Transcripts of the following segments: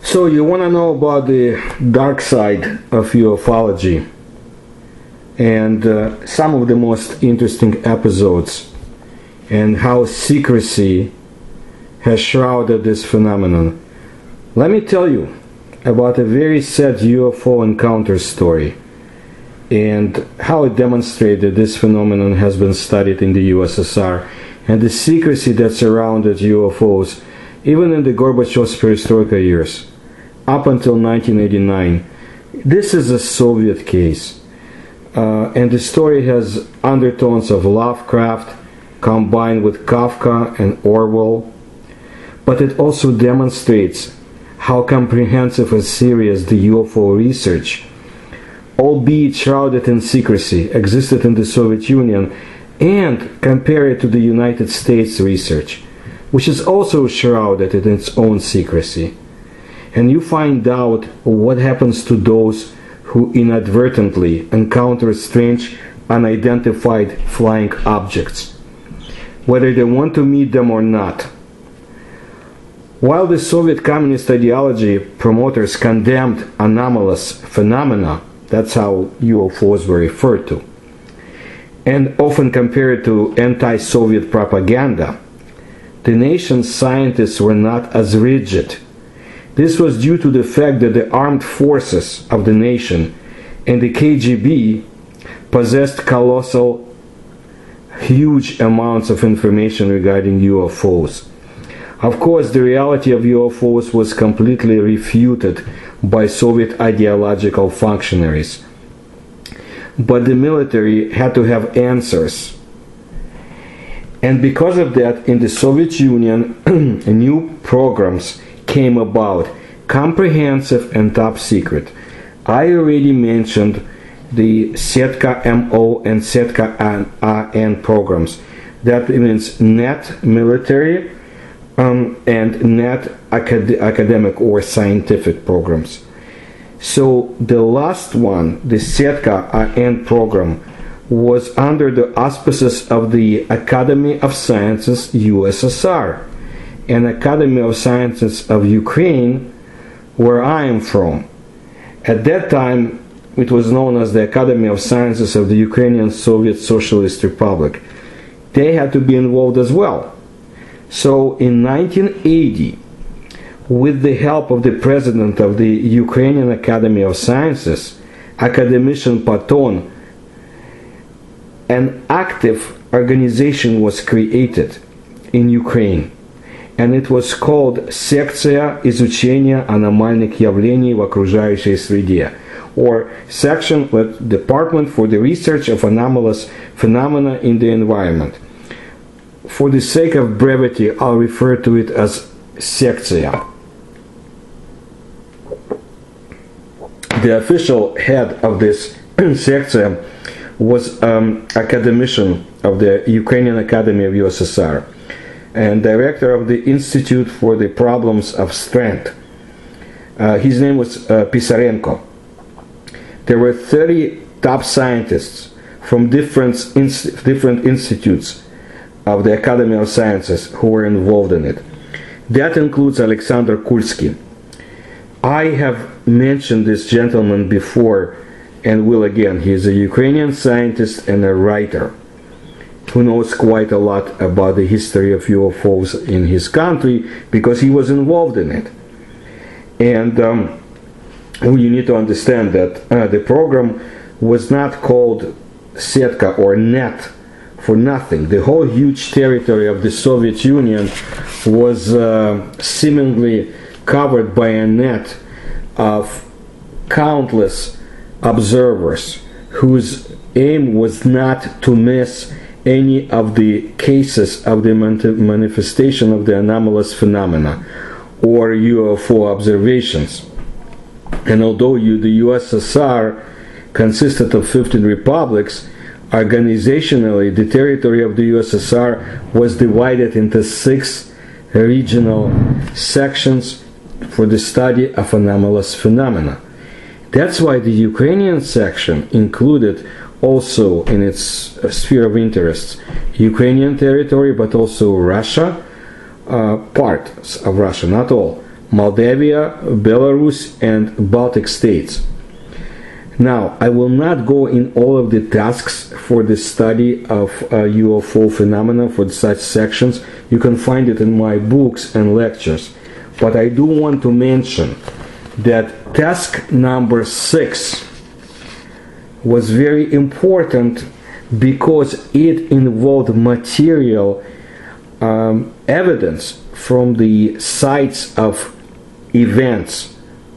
So you want to know about the dark side of ufology and some of the most interesting episodes and how secrecy has shrouded this phenomenon. Let me tell you about a very sad UFO encounter story and how it demonstrated this phenomenon has been studied in the USSR and the secrecy that surrounded UFOs even in the Gorbachev's Perestroika years up until 1989. This is a Soviet case, and the story has undertones of Lovecraft combined with Kafka and Orwell, but it also demonstrates how comprehensive and serious the UFO research, albeit shrouded in secrecy, existed in the Soviet Union, and compare it to the United States research, which is also shrouded in its own secrecy. And you find out what happens to those who inadvertently encounter strange, unidentified flying objects, whether they want to meet them or not. While the Soviet communist ideology promoters condemned anomalous phenomena, that's how UFOs were referred to, and often compared to anti-Soviet propaganda, the nation's scientists were not as rigid. This was due to the fact that the armed forces of the nation and the KGB possessed colossal, huge amounts of information regarding UFOs. Of course, the reality of UFOs was completely refuted by Soviet ideological functionaries. But the military had to have answers. And because of that, in the Soviet Union, new programs came about, comprehensive and top secret. I already mentioned the Setka-MO and Setka-AN programs. That means net military and net academic or scientific programs. So the last one, the Setka-AN program, was under the auspices of the Academy of Sciences USSR and Academy of Sciences of Ukraine, where I am from. At that time, it was known as the Academy of Sciences of the Ukrainian Soviet Socialist Republic. They had to be involved as well. So in 1980, with the help of the president of the Ukrainian Academy of Sciences, academician Paton, an active organization was created in Ukraine, and it was called Секция изучения аномальных явлений в окружающей среде, or section with Department for the Research of Anomalous Phenomena in the Environment. For the sake of brevity, I'll refer to it as Секция. The official head of this Sekция was academician of the Ukrainian Academy of USSR and director of the Institute for the Problems of Strength. His name was Pisarenko. There were 30 top scientists from different institutes of the Academy of Sciences who were involved in it. That includes Alexander Kulsky. I have mentioned this gentleman before and will again. He is a Ukrainian scientist and a writer who knows quite a lot about the history of UFOs in his country because he was involved in it. And you need to understand that the program was not called Setka or net for nothing. The whole huge territory of the Soviet Union was seemingly covered by a net of countless observers whose aim was not to miss any of the cases of the manifestation of the anomalous phenomena or UFO observations. And although the USSR consisted of 15 republics, organizationally the territory of the USSR was divided into 6 regional sections for the study of anomalous phenomena. That's why the Ukrainian section included also in its sphere of interests Ukrainian territory, but also Russia, parts of Russia, not all, Moldavia, Belarus, and Baltic states. Now, I will not go in all of the tasks for the study of UFO phenomena for such sections. You can find it in my books and lectures. But I do want to mention that task number 6 was very important because it involved material evidence from the sites of events,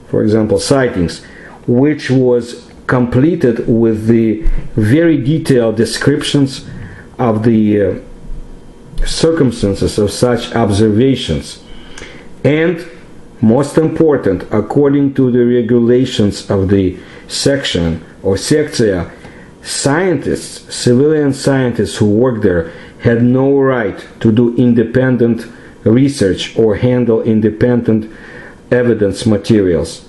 for example, sightings, which was completed with the very detailed descriptions of the circumstances of such observations. And most important, according to the regulations of the section or secция, scientists, civilian scientists who worked there had no right to do independent research or handle independent evidence materials.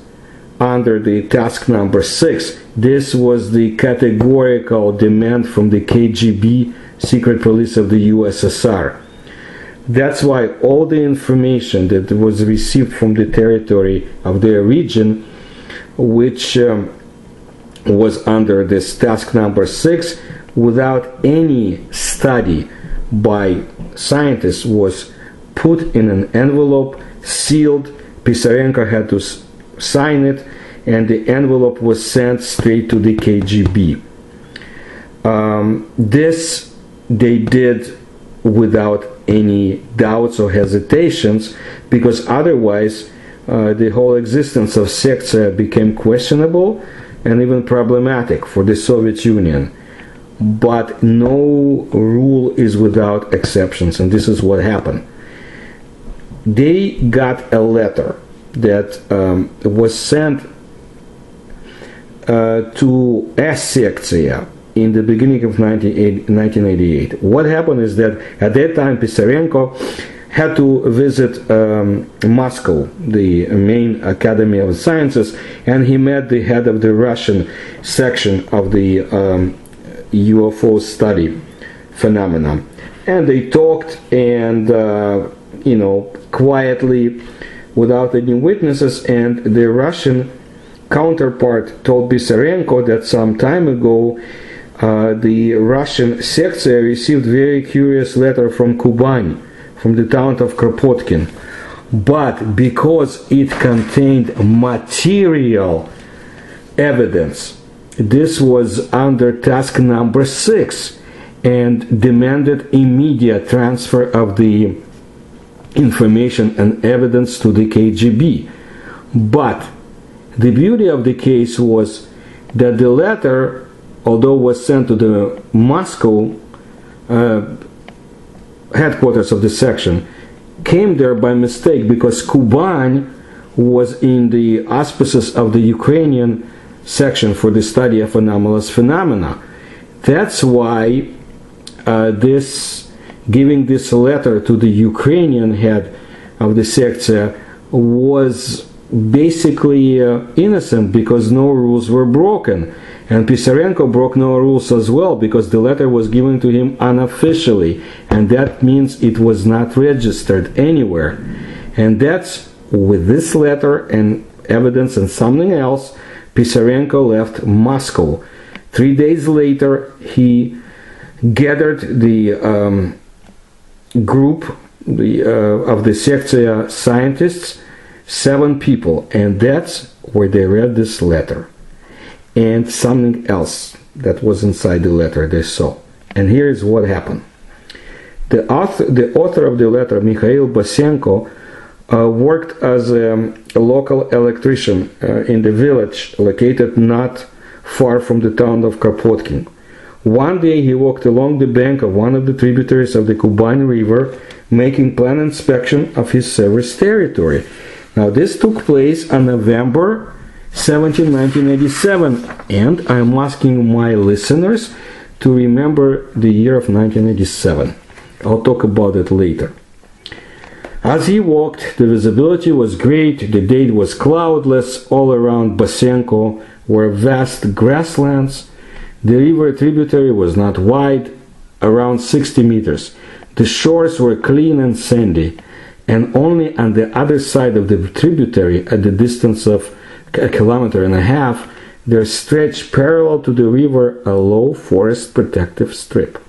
Under the task number 6, this was the categorical demand from the KGB, secret police of the USSR. That's why all the information that was received from the territory of their region, which was under this task number 6, without any study by scientists, was put in an envelope, sealed. Pisarenko had to sign it, and the envelope was sent straight to the KGB. This they did without any doubts or hesitations, because otherwise the whole existence of secция became questionable and even problematic for the Soviet Union. But no rule is without exceptions, and this is what happened. They got a letter that was sent to a secция in the beginning of 1988. What happened is that at that time Pisarenko had to visit Moscow, the main Academy of Sciences, and he met the head of the Russian section of the UFO study phenomena. And they talked, and quietly, without any witnesses, and the Russian counterpart told Pisarenko that some time ago the Russian secция received very curious letter from Kuban, from the town of Kropotkin, but because it contained material evidence, this was under task number 6 and demanded immediate transfer of the information and evidence to the KGB. But the beauty of the case was that the letter, although was sent to the Moscow headquarters of the section, came there by mistake, because Kuban was in the auspices of the Ukrainian section for the study of anomalous phenomena. That's why giving this letter to the Ukrainian head of the secция was basically innocent, because no rules were broken. And Pisarenko broke no rules as well, because the letter was given to him unofficially, and that means it was not registered anywhere. And that's with this letter and evidence and something else, Pisarenko left Moscow. 3 days later, he gathered the group of the secция scientists, 7 people, and that's where they read this letter. And something else that was inside the letter they saw. And here is what happened. The author of the letter, Mikhail Bosenko, worked as a local electrician in the village located not far from the town of Kropotkin. One day he walked along the bank of one of the tributaries of the Kuban River, making planned inspection of his service territory. Now this took place on November 17, 1987, and I'm asking my listeners to remember the year of 1987. I'll talk about it later. As he walked, the visibility was great, the day was cloudless, all around Bosenko were vast grasslands. The river tributary was not wide, around 60 meters. The shores were clean and sandy. and only on the other side of the tributary, at the distance of a kilometer and a half, there stretched parallel to the river a low forest protective strip.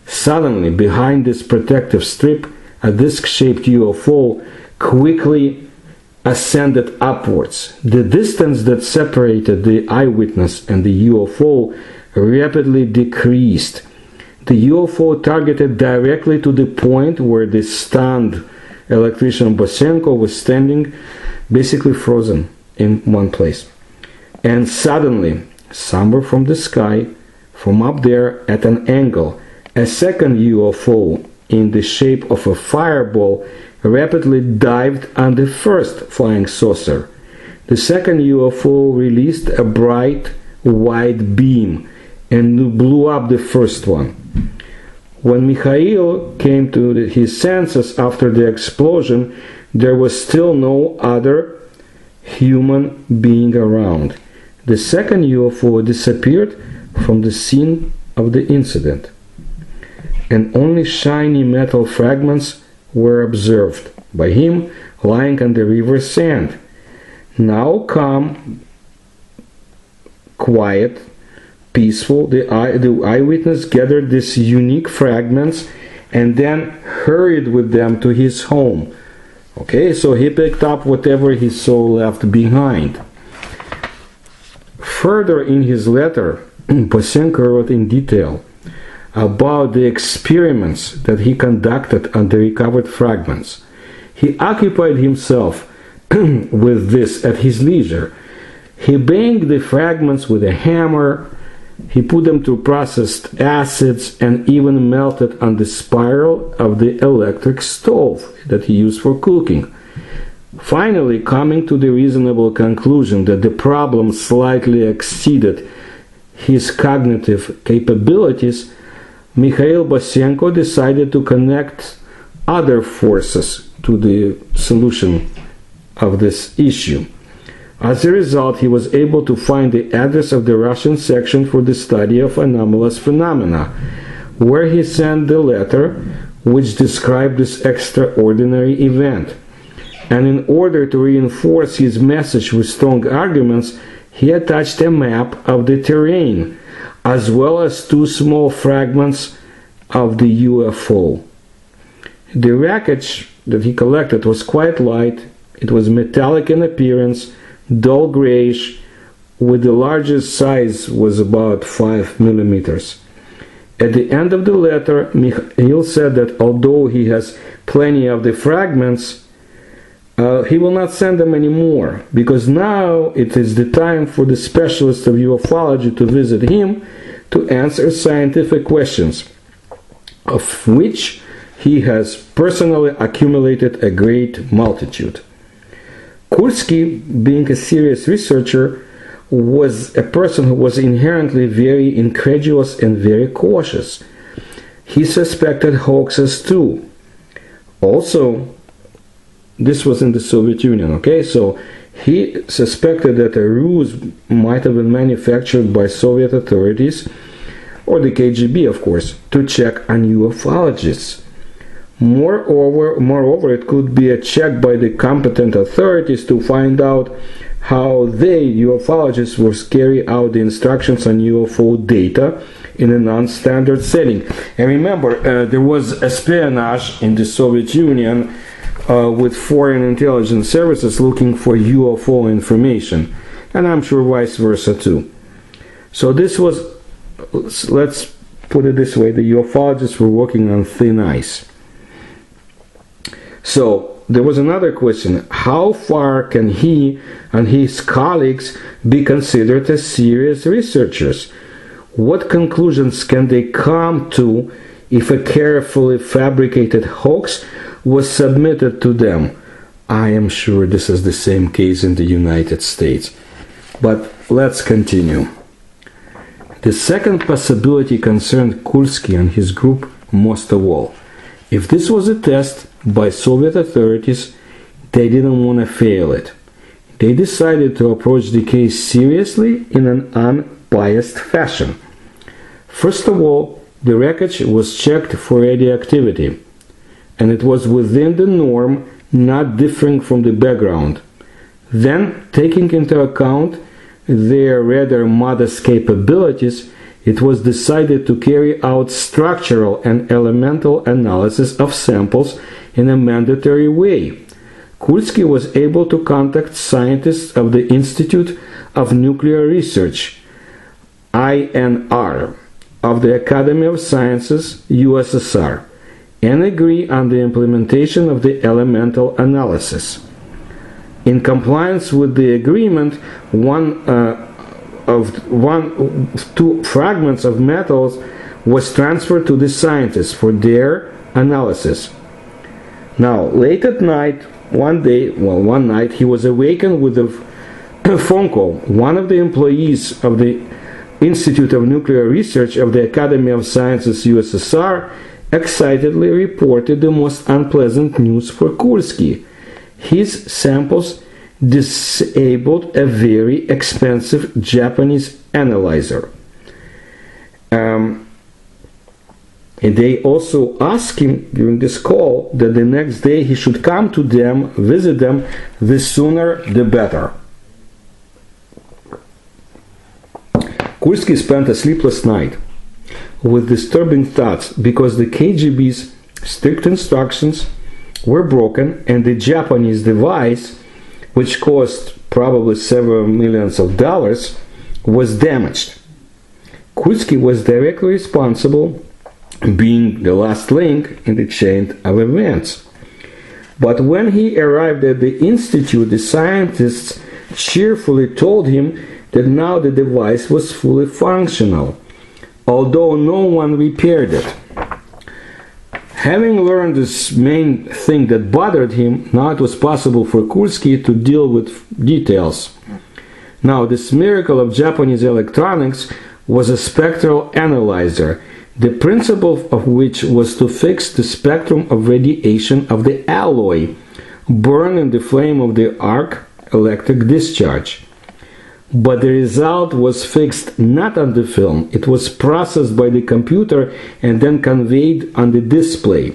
Suddenly, behind this protective strip, a disc-shaped UFO quickly ascended upwards. The distance that separated the eyewitness and the UFO rapidly decreased. The UFO targeted directly to the point where the stunned electrician Bosenko was standing, basically frozen in one place. And suddenly, somewhere from the sky, from up there at an angle, a second UFO in the shape of a fireball rapidly dived on the first flying saucer. The second UFO released a bright white beam and blew up the first one. When Mikhail came to his senses after the explosion, there was still no other human being around. The second UFO disappeared from the scene of the incident, and only shiny metal fragments were observed by him lying on the river sand. Now calm, quiet, peaceful, the eyewitness gathered these unique fragments and then hurried with them to his home. Okay, so he picked up whatever he saw left behind. Further in his letter, Bosenko wrote in detail about the experiments that he conducted on the recovered fragments. He occupied himself with this at his leisure. He banged the fragments with a hammer, he put them through processed acids, and even melted on the spiral of the electric stove that he used for cooking. Finally, coming to the reasonable conclusion that the problem slightly exceeded his cognitive capabilities, Mikhail Bosenko decided to connect other forces to the solution of this issue. As a result, he was able to find the address of the Russian section for the study of anomalous phenomena, where he sent the letter which described this extraordinary event. And in order to reinforce his message with strong arguments, he attached a map of the terrain, as well as two small fragments of the UFO. The wreckage that he collected was quite light. It was metallic in appearance, dull grayish, with the largest size was about 5 millimeters. At the end of the letter, Mikhail said that although he has plenty of the fragments, he will not send them anymore, because now it is the time for the specialists of ufology to visit him to answer scientific questions, of which he has personally accumulated a great multitude. Kursky, being a serious researcher, was a person who was inherently very incredulous and very cautious. He suspected hoaxes too. Also, this was in the Soviet Union, okay? So he suspected that a ruse might have been manufactured by Soviet authorities, or the KGB, of course, to check on ufologists. Moreover, it could be a check by the competent authorities to find out how they, ufologists, will carry out the instructions on UFO data in a non-standard setting. And remember, there was espionage in the Soviet Union with foreign intelligence services looking for UFO information, and I'm sure vice versa too. So this was, let's put it this way, the ufologists were working on thin ice. So there was another question: how far can he and his colleagues be considered as serious researchers? What conclusions can they come to if a carefully fabricated hoax was submitted to them? I am sure this is the same case in the United States. But let's continue. The second possibility concerned Kursky and his group most of all. If this was a test by Soviet authorities, they didn't want to fail it. They decided to approach the case seriously in an unbiased fashion. First of all, the wreckage was checked for radioactivity. and it was within the norm, not differing from the background. Then, taking into account their rather modest capabilities, it was decided to carry out structural and elemental analysis of samples in a mandatory way. Kulski was able to contact scientists of the Institute of Nuclear Research, INR, of the Academy of Sciences, USSR, and agree on the implementation of the elemental analysis. In compliance with the agreement, two fragments of metals was transferred to the scientists for their analysis. Now, late at night, one night, he was awakened with a phone call. One of the employees of the Institute of Nuclear Research of the Academy of Sciences, USSR, excitedly reported the most unpleasant news for Kulski. His samples disabled a very expensive Japanese analyzer. And they also asked him during this call that the next day he should come to them, visit them, the sooner the better. Kulski spent a sleepless night with disturbing thoughts because the KGB's strict instructions were broken and the Japanese device, which cost probably several millions of dollars, was damaged. Kulski was directly responsible, being the last link in the chain of events. But when he arrived at the institute, the scientists cheerfully told him that now the device was fully functional, although no one repaired it. Having learned this main thing that bothered him, now it was possible for Kulski to deal with details. Now, this miracle of Japanese electronics was a spectral analyzer, the principle of which was to fix the spectrum of radiation of the alloy, burned in the flame of the arc electric discharge. But the result was fixed not on the film, it was processed by the computer and then conveyed on the display.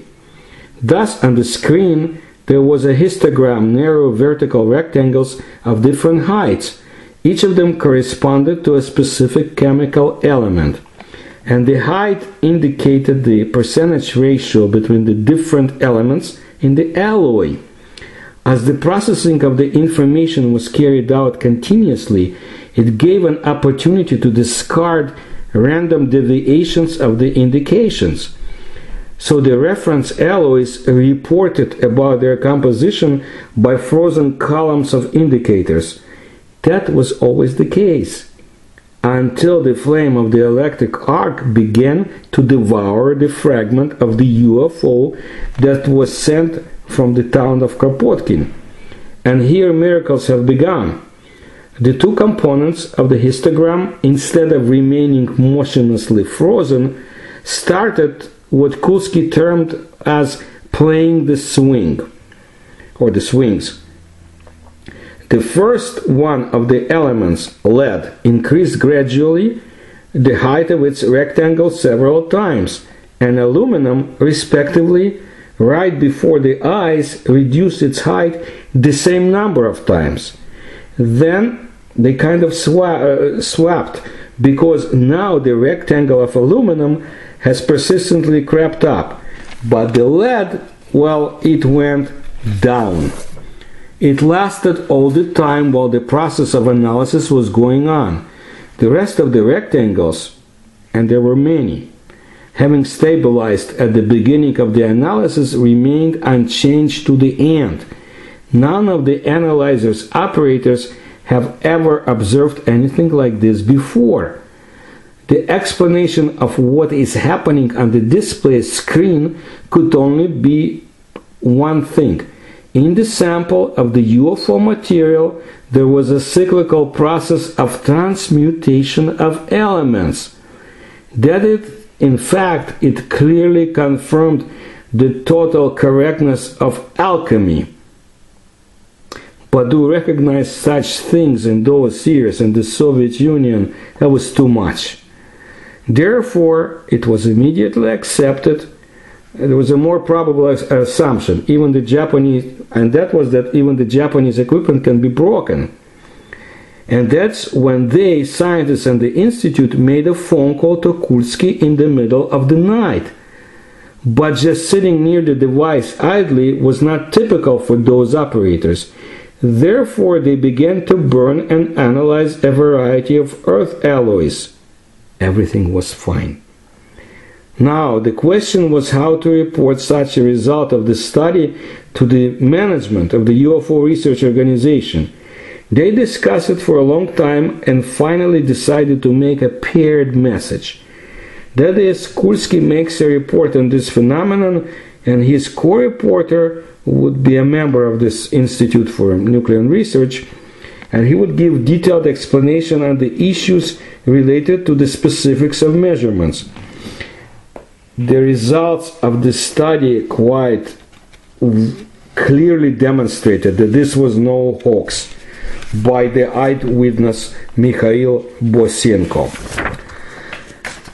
Thus, on the screen, there was a histogram, narrow vertical rectangles of different heights. Each of them corresponded to a specific chemical element, and the height indicated the percentage ratio between the different elements in the alloy. As the processing of the information was carried out continuously, it gave an opportunity to discard random deviations of the indications. So the reference alloys reported about their composition by frozen columns of indicators. That was always the case, until the flame of the electric arc began to devour the fragment of the UFO that was sent from the town of Kropotkin. And here miracles have begun. The two components of the histogram, instead of remaining motionlessly frozen, started what Kulski termed as playing the swing, or the swings. The first one of the elements, lead, increased gradually the height of its rectangle several times, and aluminum, respectively, right before the eyes, reduced its height the same number of times. Then they kind of swapped, because now the rectangle of aluminum has persistently crept up, but the lead, well, it went down. It lasted all the time while the process of analysis was going on. The rest of the rectangles, and there were many, having stabilized at the beginning of the analysis, remained unchanged to the end. None of the analyzer's operators have ever observed anything like this before. The explanation of what is happening on the display screen could only be one thing. In the sample of the UFO material, there was a cyclical process of transmutation of elements. In fact, it clearly confirmed the total correctness of alchemy. But to recognize such things in those years in the Soviet Union, that was too much. Therefore, it was immediately accepted there was a more probable assumption, even the Japanese, and that was that even the Japanese equipment can be broken. And that's when they, scientists and the institute, made a phone call to Kulski in the middle of the night. But just sitting near the device idly was not typical for those operators. Therefore, they began to burn and analyze a variety of earth alloys. Everything was fine. Now, the question was how to report such a result of the study to the management of the UFO research organization. They discussed it for a long time and finally decided to make a paired message. That is, Kulski makes a report on this phenomenon, and his co-reporter would be a member of this Institute for Nuclear Research, and he would give detailed explanation on the issues related to the specifics of measurements. The results of the study quite clearly demonstrated that this was no hoax by the eyewitness Mikhail Bosenko.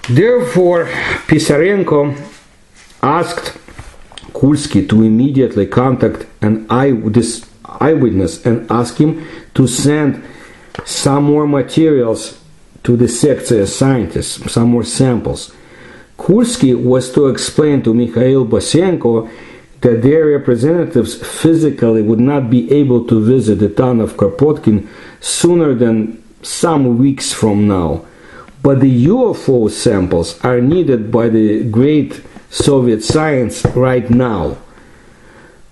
Therefore, Pisarenko asked Kulski to immediately contact this eyewitness and ask him to send some more materials to the sector scientists, some more samples. Kulski was to explain to Mikhail Bosenko that their representatives physically would not be able to visit the town of Kropotkin sooner than some weeks from now. But the UFO samples are needed by the great Soviet science right now.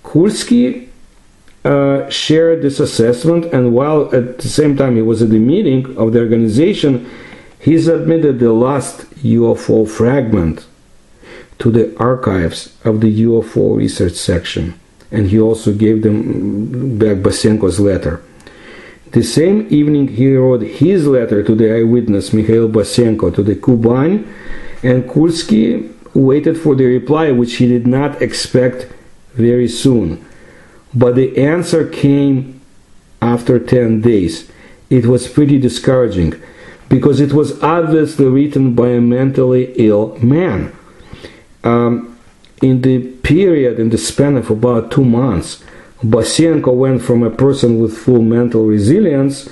Kulski shared this assessment, and while at the same time he was at the meeting of the organization, he submitted the last UFO fragment to the archives of the UFO research section, and he also gave them back Bosenko's letter. The same evening he wrote his letter to the eyewitness Mikhail Bosenko to the Kuban, and Kulski waited for the reply, which he did not expect very soon. But the answer came after 10 days. It was pretty discouraging, because it was obviously written by a mentally ill man. In the span of about 2 months, Bosenko went from a person with full mental resilience,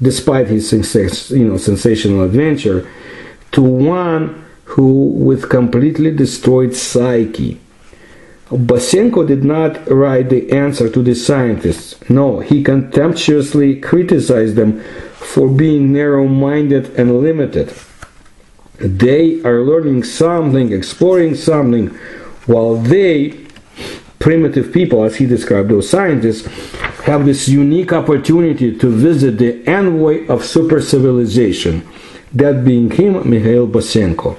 despite his sensational adventure, to one who with completely destroyed psyche. Bosenko did not write the answer to the scientists. No, he contemptuously criticized them for being narrow-minded and limited. They are learning something, exploring something, while they, primitive people, as he described those scientists, have this unique opportunity to visit the envoy of super-civilization, that being him, Mikhail Bosenko.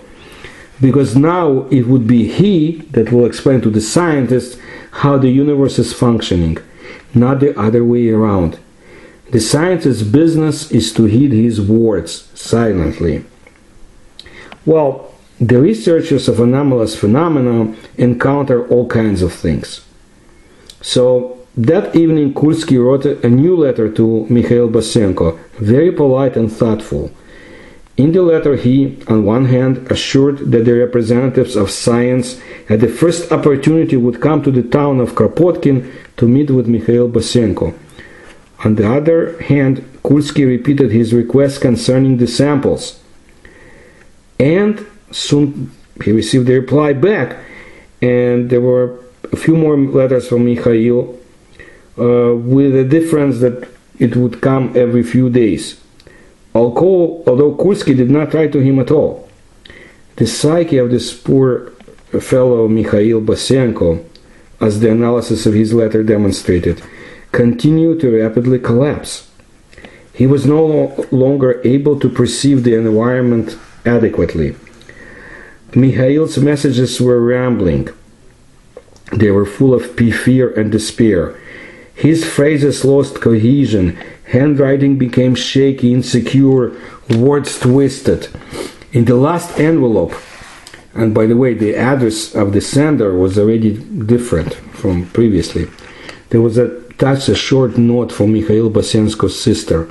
Because now it would be he that will explain to the scientists how the universe is functioning, not the other way around. The scientist's business is to heed his words silently. Well, the researchers of anomalous phenomena encounter all kinds of things. So that evening Kulski wrote a new letter to Mikhail Bosenko, very polite and thoughtful. In the letter he, on one hand, assured that the representatives of science at the first opportunity would come to the town of Kropotkin to meet with Mikhail Bosenko. On the other hand, Kulski repeated his request concerning the samples. And soon he received a reply back, and there were a few more letters from Mikhail, with a difference that it would come every few days. Although Kulski did not write to him at all, the psyche of this poor fellow Mikhail Bosenko, as the analysis of his letter demonstrated, continued to rapidly collapse. He was no longer able to perceive the environment adequately. Mikhail's messages were rambling. They were full of fear and despair. His phrases lost cohesion. Handwriting became shaky, insecure, words twisted. In the last envelope, and by the way, the address of the sender was already different from previously, there was attached a short note from Mikhail Bosenko's sister,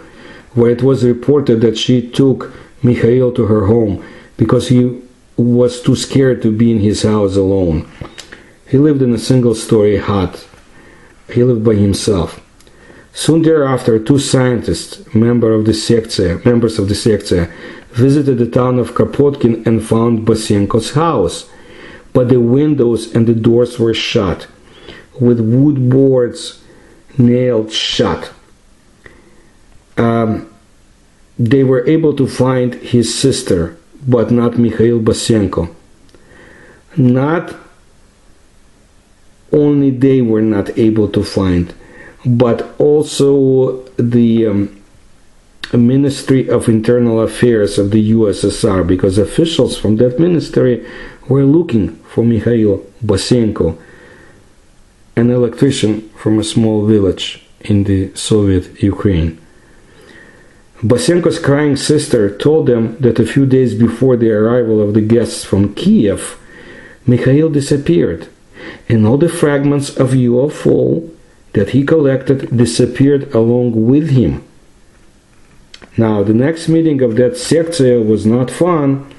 where it was reported that she took Mikhail to her home because he was too scared to be in his house alone. He lived in a single-story hut. He lived by himself. Soon thereafter, two scientists, members of the sector, visited the town of Kropotkin and found Bosenko's house, but the windows and the doors were shut, with wood boards nailed shut. They were able to find his sister, but not Mikhail Bosenko. Not only they were not able to find, but also the Ministry of Internal Affairs of the USSR, because officials from that ministry were looking for Mikhail Bosenko, an electrician from a small village in the Soviet Ukraine. Bosenko's crying sister told them that a few days before the arrival of the guests from Kiev, Mikhail disappeared, and all the fragments of UFO that he collected disappeared along with him. Now, the next meeting of that sector was not fun.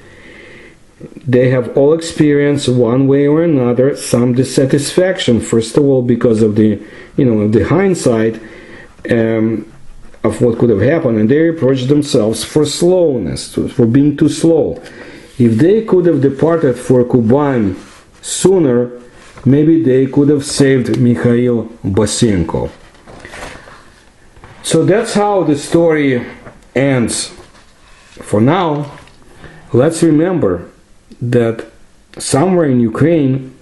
They have all experienced one way or another some dissatisfaction. First of all, because of the, the hindsight of what could have happened, and they reproached themselves for slowness, for being too slow. If they could have departed for Kuban sooner, maybe they could have saved Mikhail Bosenko. So that's how the story ends. For now, let's remember that somewhere in Ukraine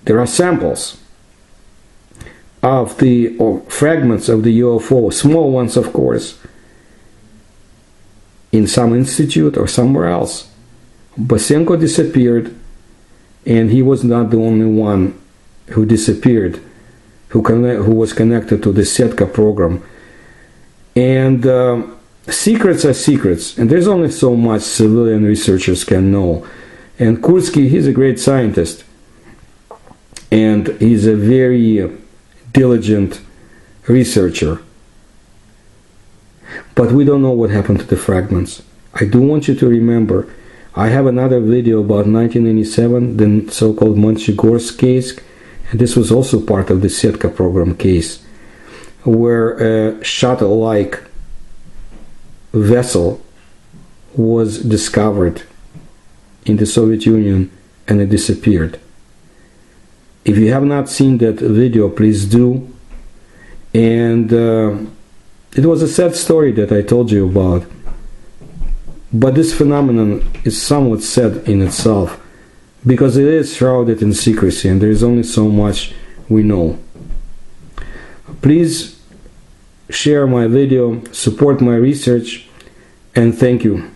there are samples of fragments of the UFO, small ones of course, in some institute or somewhere else. Bosenko disappeared, and he was not the only one who disappeared, who was connected to the Setka program. And secrets are secrets, and there's only so much civilian researchers can know. And Kursky, he's a great scientist, and he's a very diligent researcher. But we don't know what happened to the fragments. I do want you to remember, I have another video about 1987, the so-called Monchegorsk case, and this was also part of the Setka program case, where a shuttle-like vessel was discovered in the Soviet Union and it disappeared. If you have not seen that video, please do. And it was a sad story that I told you about. But this phenomenon is somewhat sad in itself, because it is shrouded in secrecy and there is only so much we know. Please share my video, support my research, and thank you.